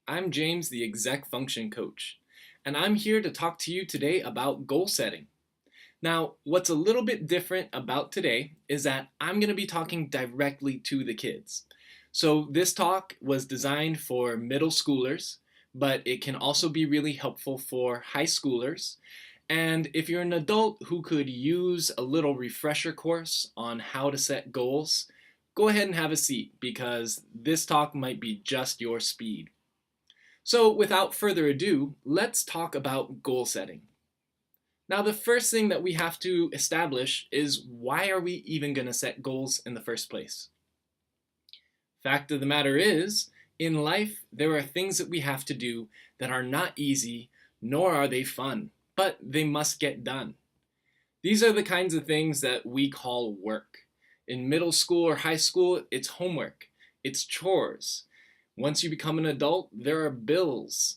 I'm James, the Exec Function Coach, and I'm here to talk to you today about goal setting. Now, what's a little bit different about today is that I'm going to be talking directly to the kids. So this talk was designed for middle schoolers, but it can also be really helpful for high schoolers. And if you're an adult who could use a little refresher course on how to set goals, go ahead and have a seat because this talk might be just your speed. So without further ado, let's talk about goal setting. Now, the first thing that we have to establish is why are we even going to set goals in the first place? Fact of the matter is, in life, there are things that we have to do that are not easy, nor are they fun, but they must get done. These are the kinds of things that we call work. In middle school or high school, it's homework, it's chores. Once you become an adult, there are bills.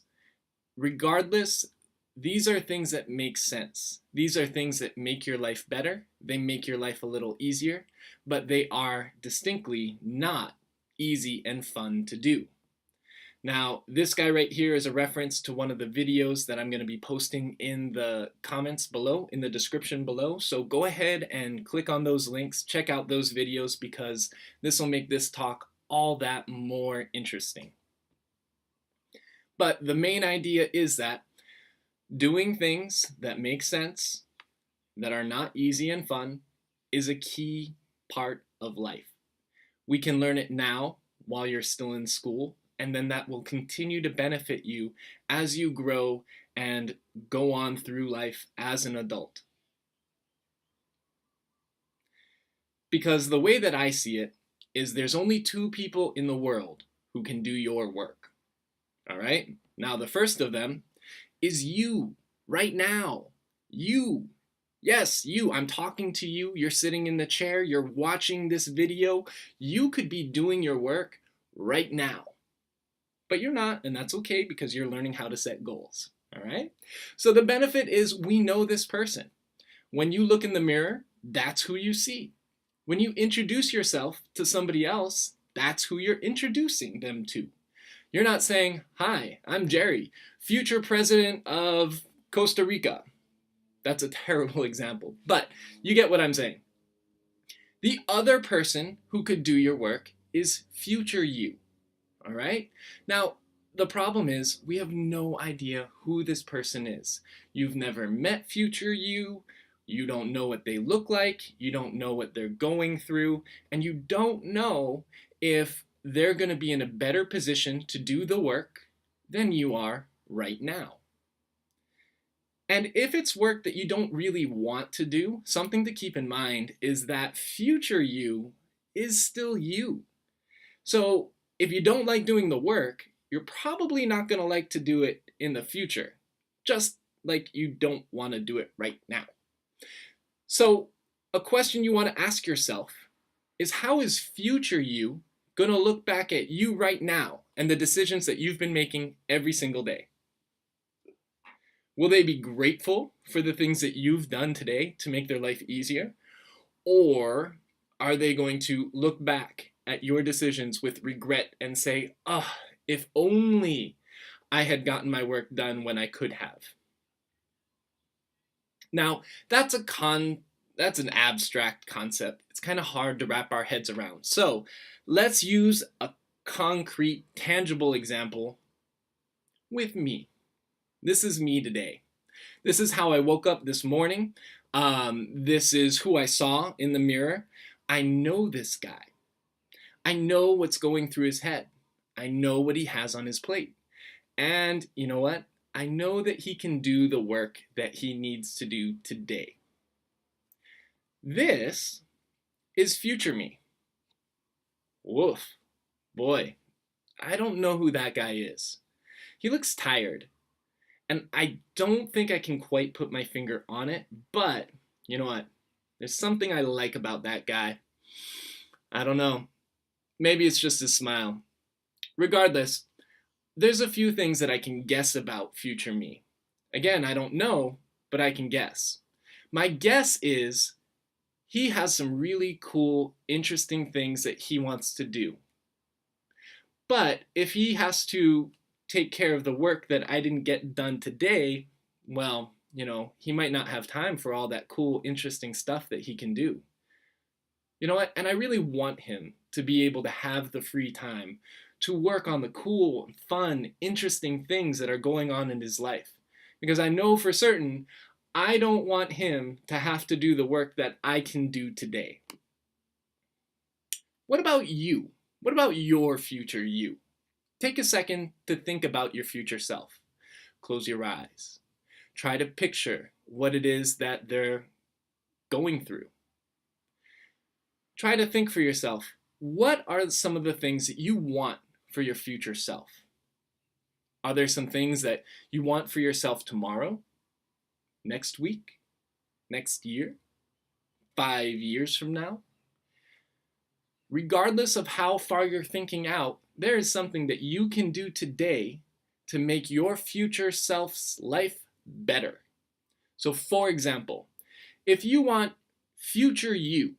Regardless, these are things that make sense. These are things that make your life better. They make your life a little easier, but they are distinctly not easy and fun to do. Now, this guy right here is a reference to one of the videos that I'm going to be posting in the comments below, in the description below. So go ahead and click on those links, check out those videos because this will make this talk all that more interesting. But the main idea is that doing things that make sense, that are not easy and fun, is a key part of life. We can learn it now while you're still in school, and then that will continue to benefit you as you grow and go on through life as an adult. Because the way that I see it is there's only two people in the world who can do your work. All right? Now, the first of them is you right now. You. Yes, you. I'm talking to you. You're sitting in the chair. You're watching this video. You could be doing your work right now. But you're not, and that's okay because you're learning how to set goals. All right? So the benefit is we know this person. When you look in the mirror, that's who you see. When you introduce yourself to somebody else, that's who you're introducing them to. You're not saying, "Hi, I'm Jerry, future president of Costa Rica." That's a terrible example, but you get what I'm saying. The other person who could do your work is future you. All right? Now, the problem is we have no idea who this person is. You've never met future you. You don't know what they look like. You don't know what they're going through. And you don't know if they're going to be in a better position to do the work than you are right now. And if it's work that you don't really want to do, something to keep in mind is that future you is still you. So if you don't like doing the work, you're probably not going to like to do it in the future, just like you don't want to do it right now. So a question you want to ask yourself is, how is future you going to look back at you right now and the decisions that you've been making every single day? Will they be grateful for the things that you've done today to make their life easier? Or are they going to look back at your decisions with regret and say, "Oh, if only I had gotten my work done when I could have"? Now, that's an abstract concept. It's kind of hard to wrap our heads around. So let's use a concrete, tangible example with me. This is me today. This is how I woke up this morning. This is who I saw in the mirror. I know this guy. I know what's going through his head. I know what he has on his plate. And you know what? I know that he can do the work that he needs to do today. This is future me. Woof. Boy, I don't know who that guy is. He looks tired. And I don't think I can quite put my finger on it, but you know what? There's something I like about that guy. I don't know. Maybe it's just his smile. Regardless, there's a few things that I can guess about future me. Again, I don't know, but I can guess. My guess is he has some really cool, interesting things that he wants to do. But if he has to take care of the work that I didn't get done today, well, he might not have time for all that cool, interesting stuff that he can do. You know what? And I really want him to be able to have the free time to work on the cool, fun, interesting things that are going on in his life. Because I know for certain I don't want him to have to do the work that I can do today. What about you? What about your future you? Take a second to think about your future self. Close your eyes. Try to picture what it is that they're going through. Try to think for yourself, what are some of the things that you want for your future self? Are there some things that you want for yourself tomorrow, next week, next year, 5 years from now? Regardless of how far you're thinking out, there is something that you can do today to make your future self's life better. So for example, if you want future you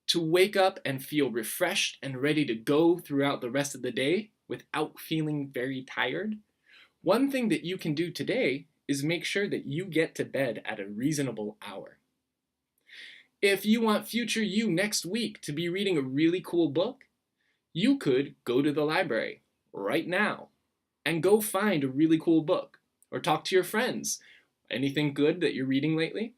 to wake up and feel refreshed and ready to go throughout the rest of the day without feeling very tired, one thing that you can do today is make sure that you get to bed at a reasonable hour. If you want future you next week to be reading a really cool book, you could go to the library right now and go find a really cool book, or talk to your friends. Anything good that you're reading lately?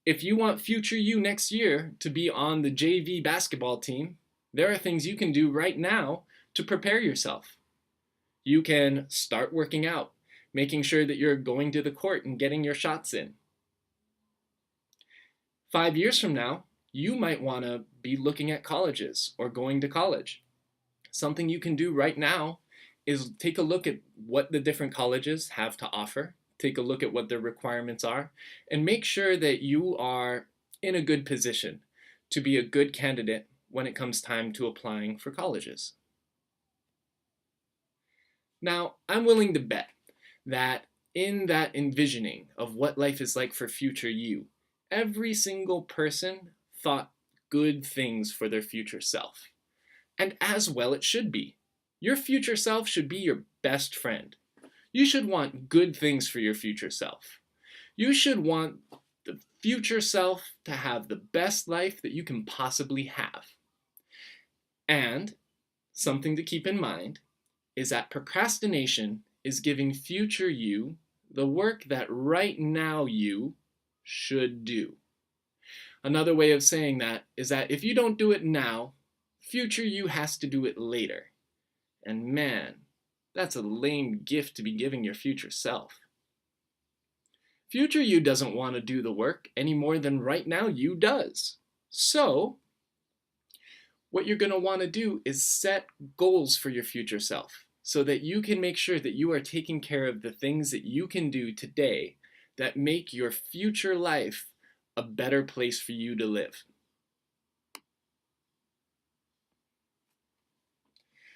If you want future you next year to be on the JV basketball team, there are things you can do right now to prepare yourself. You can start working out, making sure that you're going to the court and getting your shots in. 5 years from now, you might want to be looking at colleges or going to college. Something you can do right now is take a look at what the different colleges have to offer. Take a look at what their requirements are, and make sure that you are in a good position to be a good candidate when it comes time to applying for colleges. Now, I'm willing to bet that in that envisioning of what life is like for future you, every single person thought good things for their future self. And as well it should be. Your future self should be your best friend. You should want good things for your future self. You should want the future self to have the best life that you can possibly have. And something to keep in mind is that procrastination is giving future you the work that right now you should do. Another way of saying that is that if you don't do it now, future you has to do it later. And man, that's a lame gift to be giving your future self. Future you doesn't want to do the work any more than right now you does. So, what you're going to want to do is set goals for your future self so that you can make sure that you are taking care of the things that you can do today that make your future life a better place for you to live.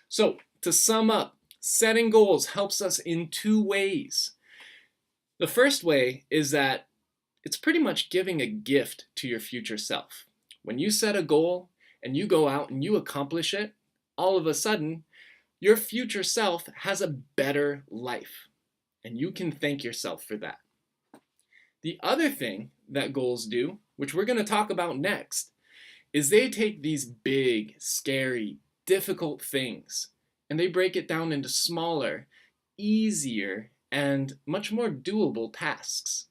So, to sum up, setting goals helps us in 2 ways. The first way is that it's pretty much giving a gift to your future self. When you set a goal and you go out and you accomplish it, all of a sudden, your future self has a better life. And you can thank yourself for that. The other thing that goals do, which we're going to talk about next, is they take these big, scary, difficult things and they break it down into smaller, easier, and much more doable tasks.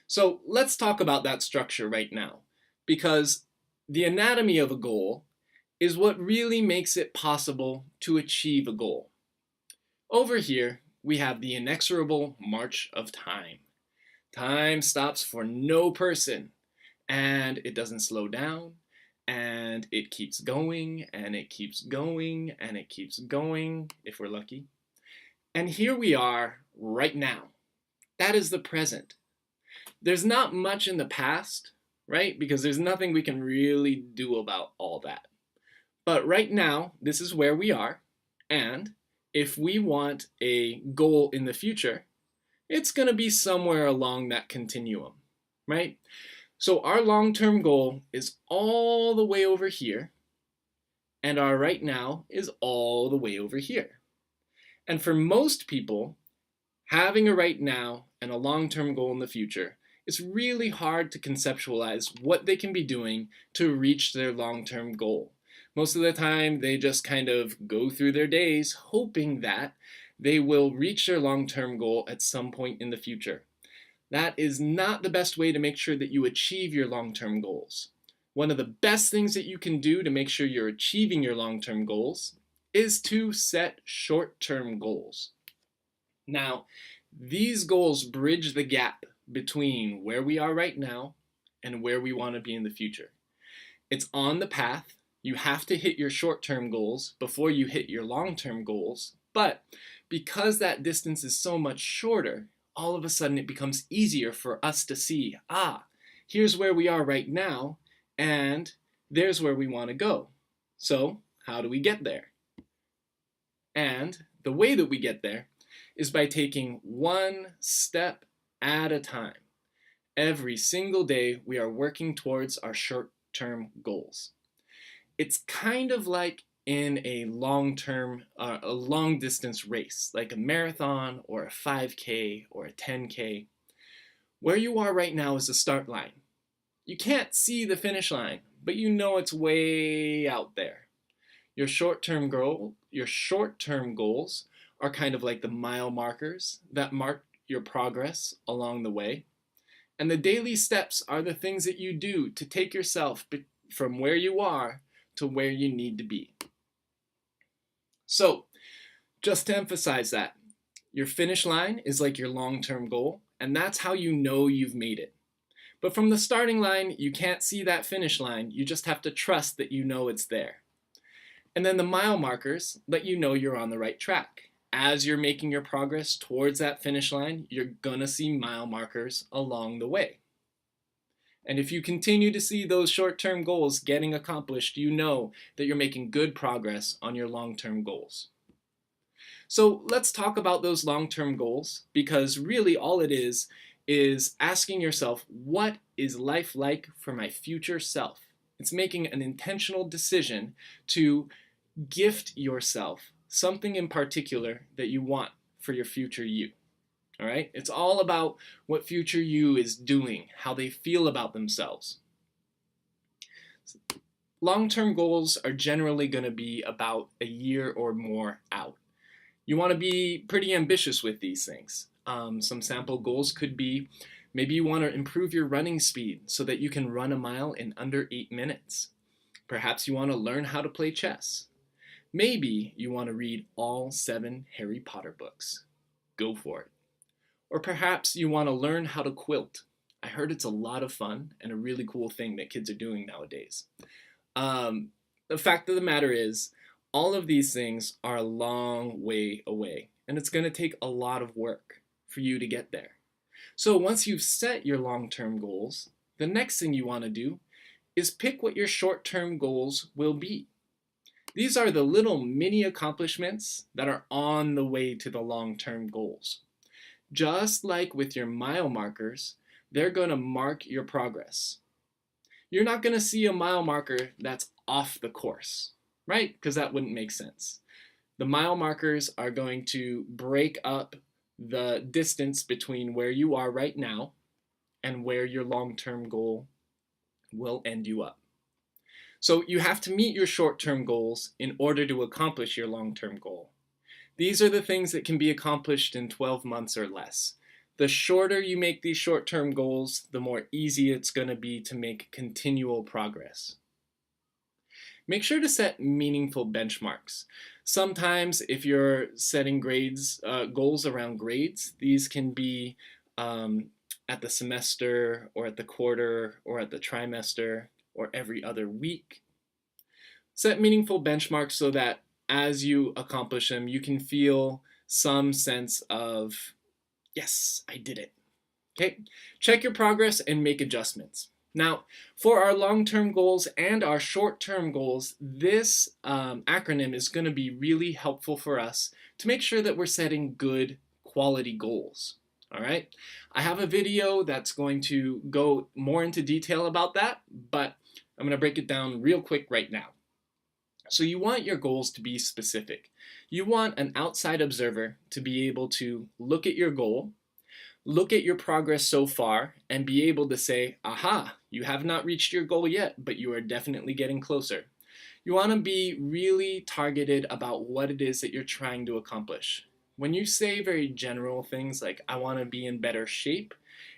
So let's talk about that structure right now, because the anatomy of a goal is what really makes it possible to achieve a goal. Over here, we have the inexorable march of time. Time stops for no person, and it doesn't slow down, and it keeps going, and it keeps going, and it keeps going, if we're lucky. And here we are right now. That is the present. There's not much in the past, right? Because there's nothing we can really do about all that. But right now, this is where we are, and if we want a goal in the future, it's going to be somewhere along that continuum, right? So our long-term goal is all the way over here, and our right now is all the way over here. And for most people, having a right now and a long-term goal in the future, it's really hard to conceptualize what they can be doing to reach their long-term goal. Most of the time, they just kind of go through their days hoping that they will reach their long-term goal at some point in the future. That is not the best way to make sure that you achieve your long-term goals. One of the best things that you can do to make sure you're achieving your long-term goals is to set short-term goals. Now, these goals bridge the gap between where we are right now and where we want to be in the future. It's on the path. You have to hit your short-term goals before you hit your long-term goals, but because that distance is so much shorter, all of a sudden it becomes easier for us to see, here's where we are right now, and there's where we want to go. So, how do we get there? And the way that we get there is by taking one step at a time. Every single day, we are working towards our short-term goals. It's kind of like in a long-distance race, like a marathon or a 5K or a 10K. Where you are right now is the start line. You can't see the finish line, but you know it's way out there. Your short-term goals are kind of like the mile markers that mark your progress along the way. And the daily steps are the things that you do to take yourself from where you are to where you need to be. So, just to emphasize that, your finish line is like your long-term goal, and that's how you know you've made it. But from the starting line, you can't see that finish line. You just have to trust that you know it's there. And then the mile markers let you know you're on the right track. As you're making your progress towards that finish line, you're gonna see mile markers along the way. And if you continue to see those short-term goals getting accomplished, you know that you're making good progress on your long-term goals. So let's talk about those long-term goals, because really all it is asking yourself, what is life like for my future self? It's making an intentional decision to gift yourself something in particular that you want for your future you. All right? It's all about what future you is doing, how they feel about themselves. Long-term goals are generally going to be about a year or more out. You want to be pretty ambitious with these things. Some sample goals could be, maybe you want to improve your running speed so that you can run a mile in under 8 minutes. Perhaps you want to learn how to play chess. Maybe you want to read all 7 Harry Potter books. Go for it. Or perhaps you want to learn how to quilt. I heard it's a lot of fun and a really cool thing that kids are doing nowadays. The fact of the matter is, all of these things are a long way away, and it's going to take a lot of work for you to get there. So once you've set your long-term goals, the next thing you want to do is pick what your short-term goals will be. These are the little mini accomplishments that are on the way to the long-term goals. Just like with your mile markers, they're going to mark your progress. You're not going to see a mile marker that's off the course, right? Because that wouldn't make sense. The mile markers are going to break up the distance between where you are right now and where your long-term goal will end you up. So you have to meet your short-term goals in order to accomplish your long-term goal. These are the things that can be accomplished in 12 months or less. The shorter you make these short-term goals, the more easy it's going to be to make continual progress. Make sure to set meaningful benchmarks. Sometimes if you're setting goals around grades, these can be at the semester or at the quarter or at the trimester or every other week. Set meaningful benchmarks so that as you accomplish them, you can feel some sense of, yes, I did it. Okay, check your progress and make adjustments. Now, for our long-term goals and our short-term goals, this acronym is going to be really helpful for us to make sure that we're setting good quality goals. All right, I have a video that's going to go more into detail about that, but I'm going to break it down real quick right now. So you want your goals to be specific. You want an outside observer to be able to look at your goal, look at your progress so far, and be able to say, aha, you have not reached your goal yet, but you are definitely getting closer. You want to be really targeted about what it is that you're trying to accomplish. When you say very general things like, I want to be in better shape,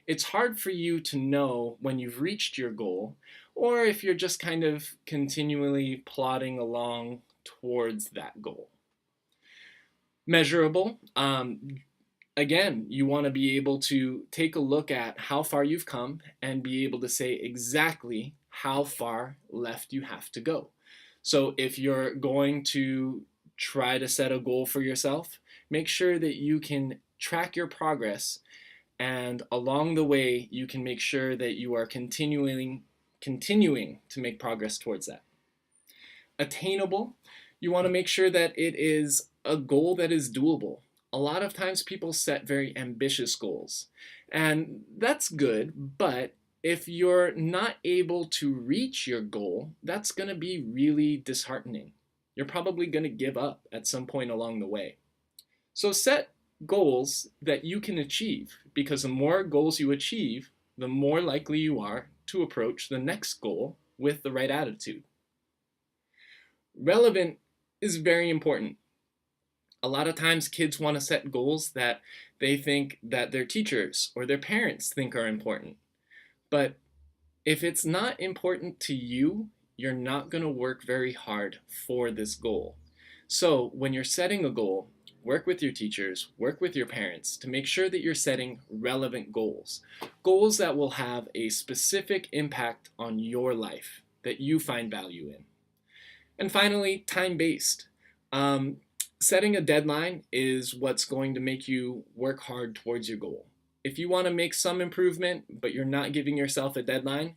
it's hard for you to know when you've reached your goal, or if you're just kind of continually plodding along towards that goal. Measurable. Again, you want to be able to take a look at how far you've come and be able to say exactly how far left you have to go. So if you're going to try to set a goal for yourself, make sure that you can track your progress, and along the way you can make sure that you are continuing to make progress towards that. Attainable, you want to make sure that it is a goal that is doable. A lot of times people set very ambitious goals, and that's good, but if you're not able to reach your goal, that's going to be really disheartening. You're probably going to give up at some point along the way. So set goals that you can achieve, because the more goals you achieve, the more likely you are to approach the next goal with the right attitude. Relevant is very important. A lot of times kids want to set goals that they think that their teachers or their parents think are important. But if it's not important to you, you're not going to work very hard for this goal. So when you're setting a goal, work with your teachers, work with your parents to make sure that you're setting relevant goals. Goals that will have a specific impact on your life that you find value in. And finally, time-based. Setting a deadline is what's going to make you work hard towards your goal. If you want to make some improvement, but you're not giving yourself a deadline,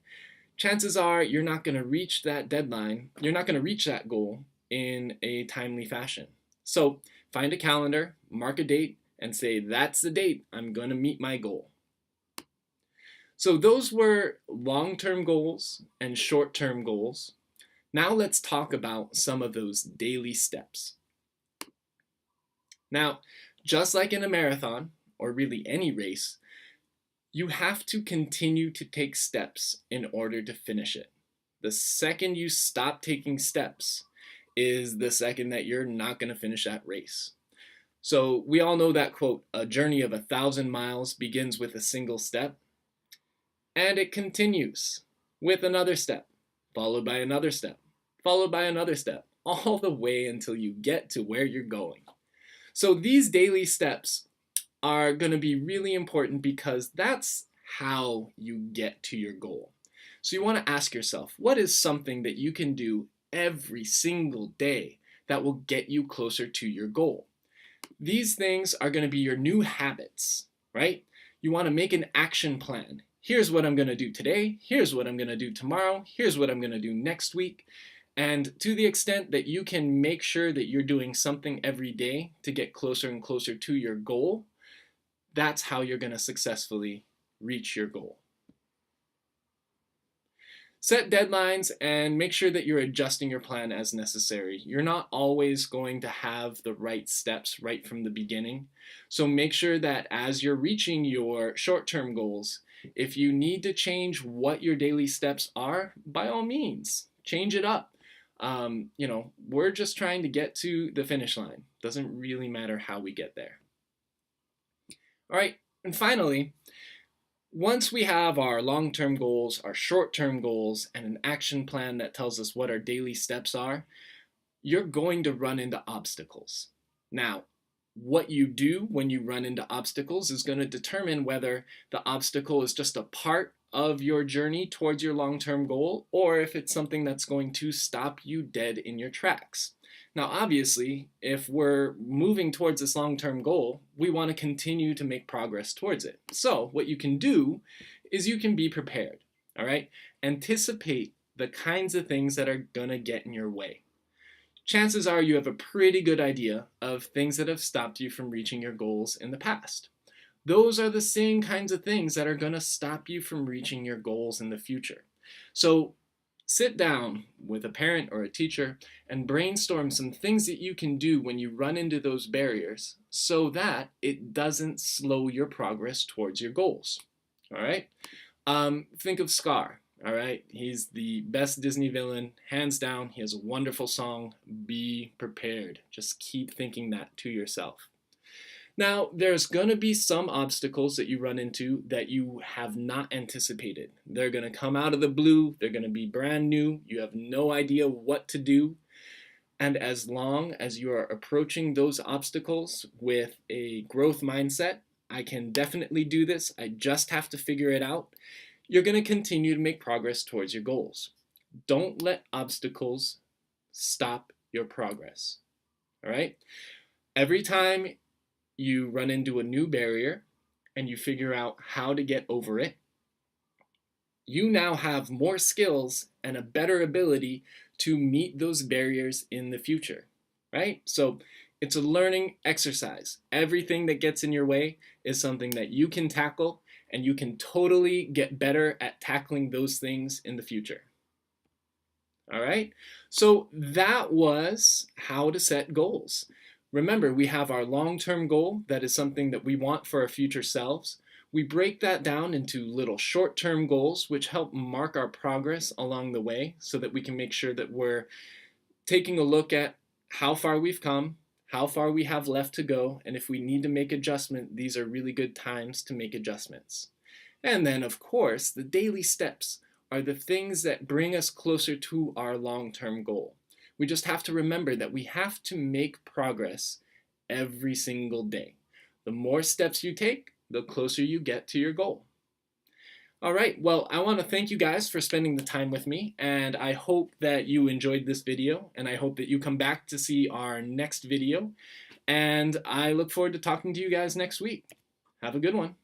chances are you're not going to reach that deadline. You're not going to reach that goal in a timely fashion. So find a calendar, mark a date, and say, that's the date I'm going to meet my goal. So those were long-term goals and short-term goals. Now let's talk about some of those daily steps. Now, just like in a marathon, or really any race, you have to continue to take steps in order to finish it. The second you stop taking steps is the second that you're not going to finish that race. So we all know that quote, a journey of 1,000 miles begins with a single step, and it continues with another step, followed by another step, followed by another step, all the way until you get to where you're going. So these daily steps are going to be really important because that's how you get to your goal. So you want to ask yourself, what is something that you can do every single day that will get you closer to your goal? These things are going to be your new habits, right? You want to make an action plan. Here's what I'm going to do today. Here's what I'm going to do tomorrow. Here's what I'm going to do next week. And to the extent that you can make sure that you're doing something every day to get closer and closer to your goal, that's how you're going to successfully reach your goal. Set deadlines and make sure that you're adjusting your plan as necessary. You're not always going to have the right steps right from the beginning. So make sure that as you're reaching your short-term goals, if you need to change what your daily steps are, by all means, change it up. We're just trying to get to the finish line. Doesn't really matter how we get there. All right, and finally, once we have our long-term goals, our short-term goals, and an action plan that tells us what our daily steps are, you're going to run into obstacles. Now, what you do when you run into obstacles is going to determine whether the obstacle is just a part of your journey towards your long-term goal, or if it's something that's going to stop you dead in your tracks. Now, obviously, if we're moving towards this long-term goal, we want to continue to make progress towards it. So what you can do is you can be prepared, all right? Anticipate the kinds of things that are going to get in your way. Chances are you have a pretty good idea of things that have stopped you from reaching your goals in the past. Those are the same kinds of things that are going to stop you from reaching your goals in the future. So Sit down with a parent or a teacher and brainstorm some things that you can do when you run into those barriers so that it doesn't slow your progress towards your goals. All right? Think of Scar. All right? He's the best Disney villain, hands down. He has a wonderful song. Be prepared. Just keep thinking that to yourself. Now, there's going to be some obstacles that you run into that you have not anticipated. They're going to come out of the blue. They're going to be brand new. You have no idea what to do. And as long as you are approaching those obstacles with a growth mindset, I can definitely do this. I just have to figure it out. You're going to continue to make progress towards your goals. Don't let obstacles stop your progress. All right? Every time you run into a new barrier and you figure out how to get over it, you now have more skills and a better ability to meet those barriers in the future, right? So it's a learning exercise. Everything that gets in your way is something that you can tackle, and you can totally get better at tackling those things in the future. All right? So that was how to set goals. Remember, we have our long-term goal. That is something that we want for our future selves. We break that down into little short-term goals, which help mark our progress along the way so that we can make sure that we're taking a look at how far we've come, how far we have left to go, and if we need to make adjustment, these are really good times to make adjustments. And then, of course, the daily steps are the things that bring us closer to our long-term goal. We just have to remember that we have to make progress every single day. The more steps you take, the closer you get to your goal. All right, well, I want to thank you guys for spending the time with me, and I hope that you enjoyed this video, and I hope that you come back to see our next video, and I look forward to talking to you guys next week. Have a good one.